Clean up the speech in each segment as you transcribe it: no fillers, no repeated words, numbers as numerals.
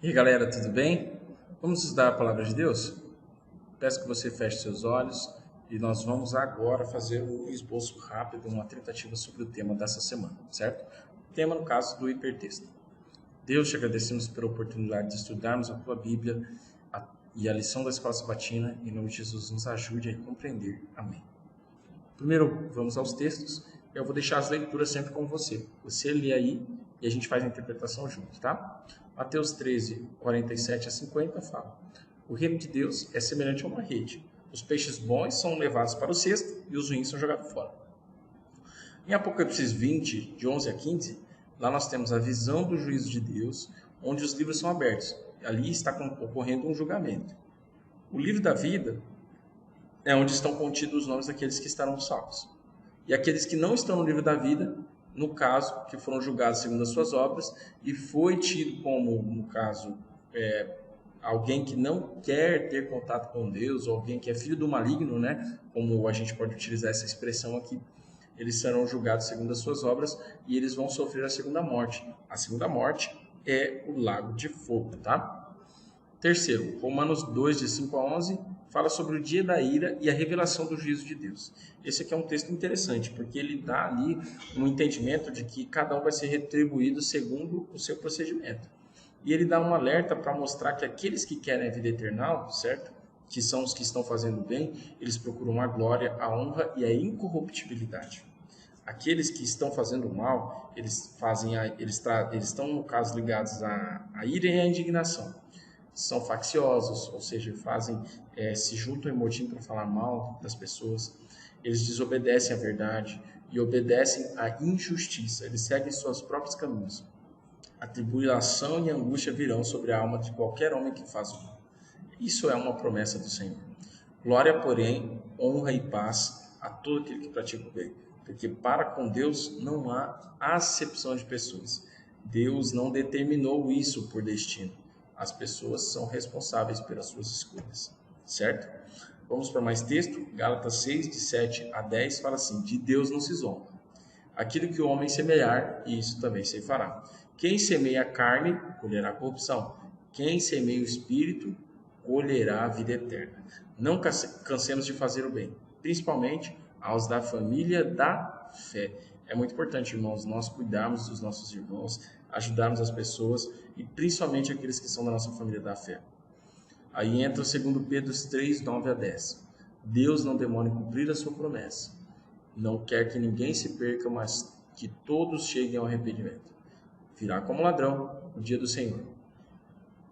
E aí, galera, tudo bem? Vamos estudar a palavra de Deus? Peço que você feche seus olhos e nós vamos agora fazer um esboço rápido, uma tentativa sobre o tema dessa semana, certo? O tema, no caso, do hipertexto. Deus, te agradecemos pela oportunidade de estudarmos a tua Bíblia e a lição da Escola Sabatina. Em nome de Jesus, nos ajude a compreender. Amém. Primeiro, vamos aos textos. Eu vou deixar as leituras sempre com você. Você lê aí e a gente faz a interpretação junto, tá? Mateus 13, 47 a 50 fala: o reino de Deus é semelhante a uma rede. Os peixes bons são levados para o cesto e os ruins são jogados fora. Em Apocalipse 20, de 11 a 15, lá nós temos a visão do juízo de Deus, onde os livros são abertos. Ali está ocorrendo um julgamento. O livro da vida é onde estão contidos os nomes daqueles que estarão salvos. E aqueles que não estão no livro da vida, no caso, que foram julgados segundo as suas obras, e foi tido como, no caso, alguém que não quer ter contato com Deus, ou alguém que é filho do maligno, né? Como a gente pode utilizar essa expressão aqui, eles serão julgados segundo as suas obras e eles vão sofrer a segunda morte. A segunda morte é o lago de fogo, tá? Terceiro, Romanos 2, de 5 a 11, fala sobre o dia da ira e a revelação do juízo de Deus. Esse aqui é um texto interessante, porque ele dá ali um entendimento de que cada um vai ser retribuído segundo o seu procedimento. E ele dá um alerta para mostrar que aqueles que querem a vida eterna, certo? Que são os que estão fazendo bem, eles procuram a glória, a honra e a incorruptibilidade. Aqueles que estão fazendo mal, eles estão, no caso, ligados à ira e à indignação. São facciosos, ou seja, se juntam em motim para falar mal das pessoas. Eles desobedecem à verdade e obedecem à injustiça. Eles seguem seus próprios caminhos. A tribulação e a angústia virão sobre a alma de qualquer homem que faz o mal. Isso é uma promessa do Senhor. Glória, porém, honra e paz a todo aquele que pratica o bem, porque para com Deus não há acepção de pessoas. Deus não determinou isso por destino. As pessoas são responsáveis pelas suas escolhas, certo? Vamos para mais texto. Gálatas 6, de 7 a 10, fala assim: de Deus não se zomba. Aquilo que o homem semear, isso também se fará. Quem semeia a carne, colherá a corrupção. Quem semeia o espírito, colherá a vida eterna. Não cansemos de fazer o bem, principalmente aos da família da fé. É muito importante, irmãos, nós cuidarmos dos nossos irmãos, ajudarmos as pessoas e principalmente aqueles que são da nossa família da fé. Aí entra o 2 Pedro 3, 9 a 10. Deus não demora em cumprir a sua promessa. Não quer que ninguém se perca, mas que todos cheguem ao arrependimento. Virá como ladrão o dia do Senhor.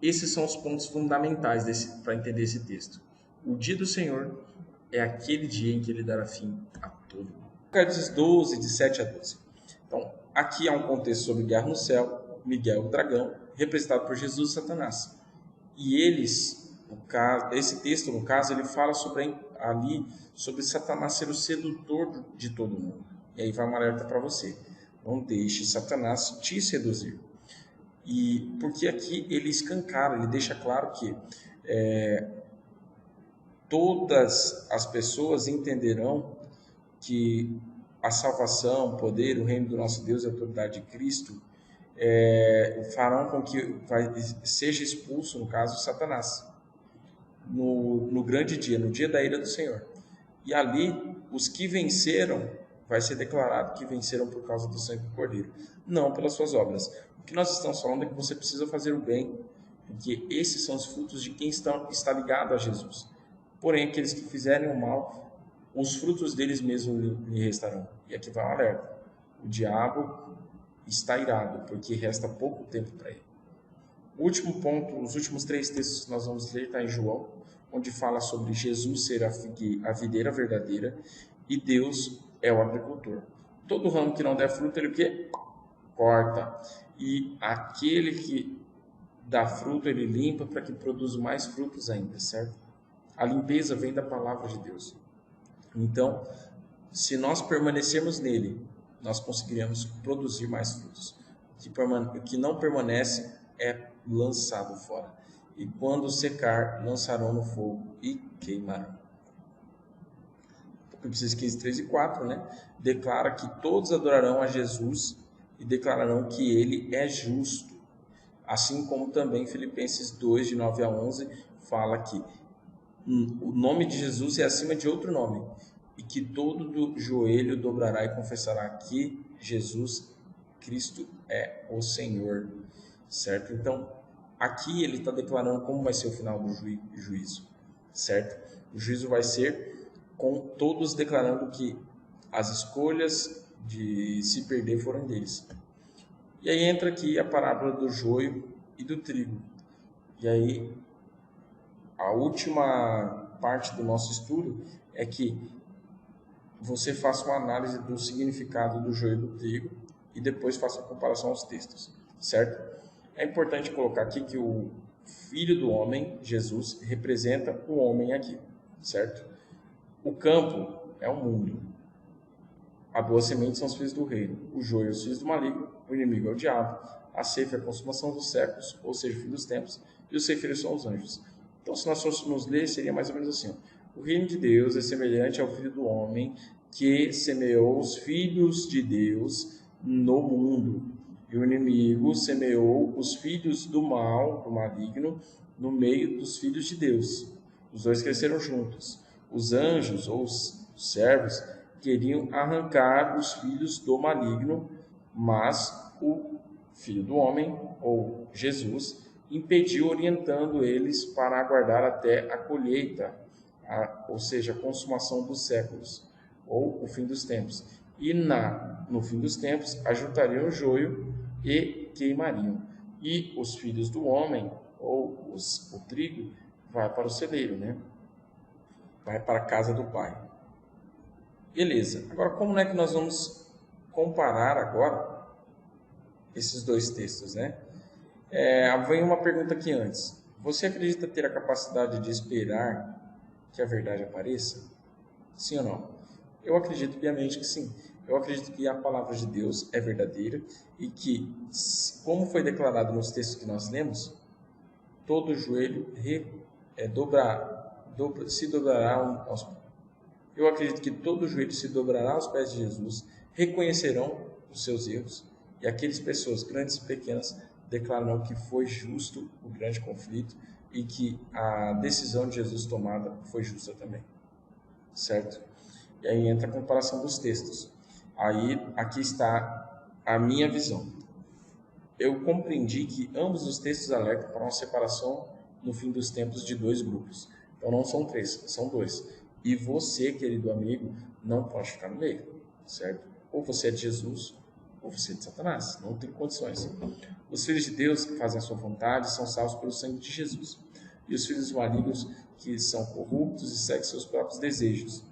Esses são os pontos fundamentais para entender esse texto. O dia do Senhor é aquele dia em que ele dará fim a todo mundo. Apocalipse 12, de 7 a 12. Então, aqui há um contexto sobre guerra no céu, Miguel, o dragão, representado por Jesus e Satanás. E esse texto, no caso, ele fala sobre Satanás ser o sedutor de todo mundo. E aí vai uma alerta para você: não deixe Satanás te seduzir. E porque aqui ele escancara, ele deixa claro que todas as pessoas entenderão que a salvação, o poder, o reino do nosso Deus e a autoridade de Cristo farão com que seja expulso, no caso, Satanás, no grande dia, no dia da ira do Senhor. E ali, os que venceram, vai ser declarado que venceram por causa do sangue do Cordeiro, não pelas suas obras. O que nós estamos falando é que você precisa fazer o bem, porque esses são os frutos de quem está ligado a Jesus. Porém, aqueles que fizerem o mal, os frutos deles mesmos lhe restarão. E aqui vai um alerta: o diabo está irado, porque resta pouco tempo para ele. O último ponto, os últimos 3 textos que nós vamos ler, está em João, onde fala sobre Jesus ser a videira verdadeira e Deus é o agricultor. Todo ramo que não der fruto, ele o quê? Corta. E aquele que dá fruto, ele limpa para que produza mais frutos ainda, certo? A limpeza vem da palavra de Deus. Então, se nós permanecermos nele, nós conseguiremos produzir mais frutos. O que não permanece é lançado fora. E quando secar, lançarão no fogo e queimarão. Apocalipse 15, 3 e 4, declara que todos adorarão a Jesus e declararão que ele é justo. Assim como também Filipenses 2, de 9 a 11, fala que o nome de Jesus é acima de outro nome, e que todo joelho dobrará e confessará que Jesus Cristo é o Senhor, certo? Então, aqui ele está declarando como vai ser o final do juízo, certo? O juízo vai ser com todos declarando que as escolhas de se perder foram deles. E aí entra aqui a parábola do joio e do trigo. E aí, a última parte do nosso estudo é que você faça uma análise do significado do joio e do trigo e depois faça a comparação aos textos, certo? É importante colocar aqui que o Filho do Homem, Jesus, representa o homem aqui, certo? O campo é o mundo. A boa semente são os filhos do reino. O joio é os filhos do maligno. O inimigo é o diabo. A ceifa é a consumação dos séculos, ou seja, o fim dos tempos. E os ceifeiros são os anjos. Então, se nós fôssemos ler, seria mais ou menos assim. O reino de Deus é semelhante ao filho do homem que semeou os filhos de Deus no mundo. E o inimigo semeou os filhos do mal, do maligno, no meio dos filhos de Deus. Os dois cresceram juntos. Os anjos, ou os servos, queriam arrancar os filhos do maligno, mas o Filho do Homem, ou Jesus, impediu, orientando eles para aguardar até a colheita, ou seja, a consumação dos séculos, ou o fim dos tempos. E no fim dos tempos, ajuntariam o joio e queimariam. E os filhos do homem, ou o trigo, vai para o celeiro, né? Vai para a casa do Pai. Beleza. Agora, como é que nós vamos comparar agora esses dois textos, né? Vem uma pergunta aqui antes. Você acredita ter a capacidade de esperar que a verdade apareça? Sim ou não? Eu acredito piamente que sim. Eu acredito que a palavra de Deus é verdadeira e que, como foi declarado nos textos que nós lemos, todo joelho se dobrará aos pés. Eu acredito que todo joelho se dobrará aos pés de Jesus, reconhecerão os seus erros, e aquelas pessoas, grandes e pequenas, declararão que foi justo o grande conflito e que a decisão de Jesus tomada foi justa também. Certo? E aí entra a comparação dos textos. Aí, aqui está a minha visão. Eu compreendi que ambos os textos alertam para uma separação no fim dos tempos de dois grupos. Então não são três, são dois. E você, querido amigo, não pode ficar no meio, certo? Ou você é de Jesus, ou você é de Satanás. Não tem condições. Os filhos de Deus que fazem a sua vontade são salvos pelo sangue de Jesus. E os filhos malignos que são corruptos e seguem seus próprios desejos.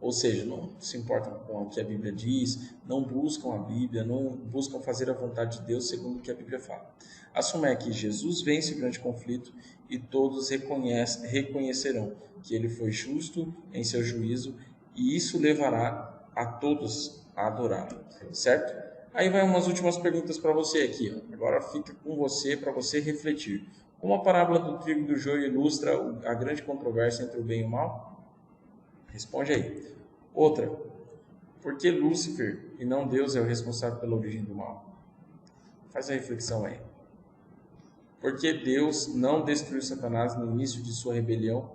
Ou seja, não se importam com o que a Bíblia diz, não buscam a Bíblia, não buscam fazer a vontade de Deus segundo o que a Bíblia fala. Assumir que Jesus vence o grande conflito e todos reconhecerão que ele foi justo em seu juízo e isso levará a todos a adorá-lo, certo? Aí vai umas últimas perguntas para você aqui. Ó. Agora fica com você para você refletir. Como a parábola do trigo e do joio ilustra a grande controvérsia entre o bem e o mal? Responde aí. Outra, por que Lúcifer e não Deus é o responsável pela origem do mal? Faz a reflexão aí. Por que Deus não destruiu Satanás no início de sua rebelião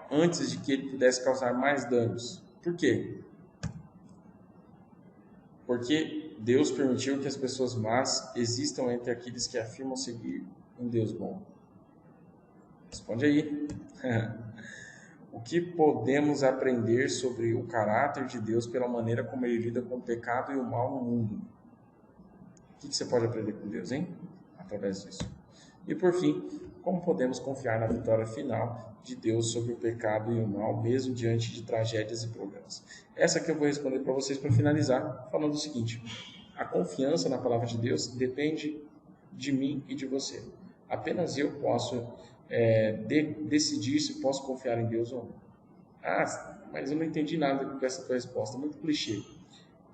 antes de que ele pudesse causar mais danos? Por quê? Porque Deus permitiu que as pessoas más existam entre aqueles que afirmam seguir um Deus bom. Responde aí. O que podemos aprender sobre o caráter de Deus pela maneira como ele lida com o pecado e o mal no mundo? O que você pode aprender com Deus, hein? Através disso. E por fim, como podemos confiar na vitória final de Deus sobre o pecado e o mal, mesmo diante de tragédias e problemas? Essa que eu vou responder para vocês para finalizar, falando o seguinte: a confiança na palavra de Deus depende de mim e de você. Apenas eu posso decidir se posso confiar em Deus ou não. Ah, mas eu não entendi nada com essa tua resposta, muito clichê.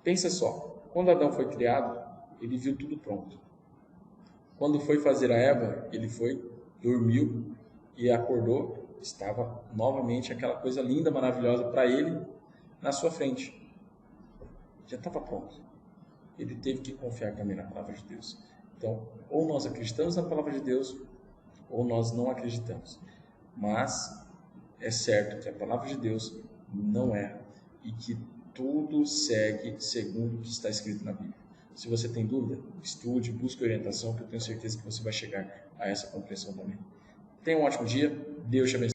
Pensa só, quando Adão foi criado, ele viu tudo pronto. Quando foi fazer a Eva, ele dormiu e acordou, estava novamente aquela coisa linda, maravilhosa para ele na sua frente. Já estava pronto. Ele teve que confiar também na palavra de Deus. Então, ou nós acreditamos na palavra de Deus, ou nós não acreditamos. Mas é certo que a palavra de Deus não erra e que tudo segue segundo o que está escrito na Bíblia. Se você tem dúvida, estude, busque orientação, que eu tenho certeza que você vai chegar a essa compreensão também. Tenha um ótimo dia, Deus te abençoe.